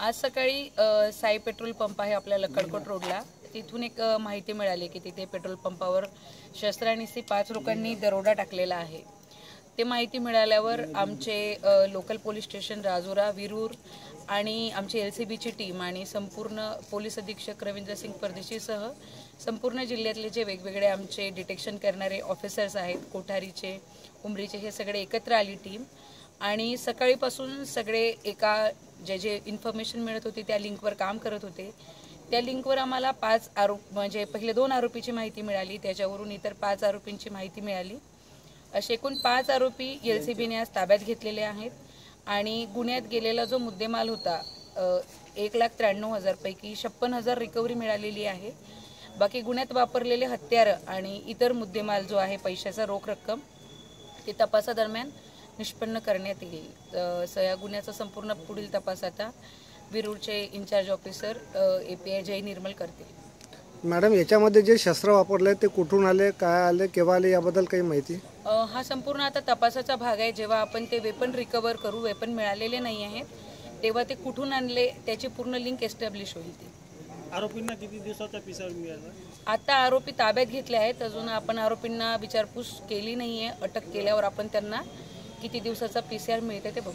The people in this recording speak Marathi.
आज सकाळी साई पेट्रोल पंप आहे आपल्या लकडकोट रोडला, तिथून एक माहिती मिळाली की तिथे पेट्रोल पंपावर शस्त्रांनीसी 5 लोकांनी दरोडा टाकलेला आहे। ते माहिती मिळाल्यावर आमचे local police station Rajura, Virur आणि आमची LCBची टीम आणि संपूर्ण पोलीस अधीक्षक रवींद्र सिंग परदेशीसह संपूर्ण जिल्ह्यातले जे वेगवेगळे आमचे डिटेक्शन करणारे ऑफिसर्स आहेत, कोठारीचे, उमरीचे, हे सगळे एकत्र आली टीम आणि सकाळीपासून सगळे एका जे इन्फॉर्मेशन मिळत होती त्या लिंकवर काम करत होते। त्या लिंकवर आम्हाला 5 आरोप म्हणजे पहिले 2 आरोपीची माहिती मिळाली, त्याच्यावरून इतर 5 आरोपींची माहिती मिळाली। असे एकूण 5 आरोपी LCBने आज ताब्यात घेतलेले आहेत आणि गुन्ह्यात गेलेला जो मुद्देमाल होता 1,93,000 पैकी 56,000 रिकव्हरी मिळालेली आहे। बाकी गुन्ह्यात वापरलेले हत्यार आणि इतर मुद्देमाल जो आहे पैशाचा रोख रक्कम ते तपासादरम्यान निष्पन्न करण्यात येईल। या गुन्ह्याचा संपूर्ण पुढील तपास आता विरूरचे इन्चार्ज ऑफिसर API जय निर्मल करतील। मॅडम, याच्यामध्ये जे शस्त्र वापरले ते कुठून आले, काय आले, केव्हा आले, याबद्दल काही माहिती? हा संपूर्ण आता तपासाचा भाग आहे। जेव्हा आपण ते वेपन रिकव्हर करू, वेपन मिळालेले नाही आहेत, तेव्हा ते कुठून आणले त्याची पूर्ण लिंक एस्टॅब्लिश होईल। ती आरोपींना किती दिवसाचा पिसा मिळाला? आता आरोपी ताब्यात घेतले आहेत, अजून आपण आरोपींना विचारपूस केली नाहीये। अटक केल्यावर आपण त्यांना किती दिवसाचा PCR मिळते ते बघू।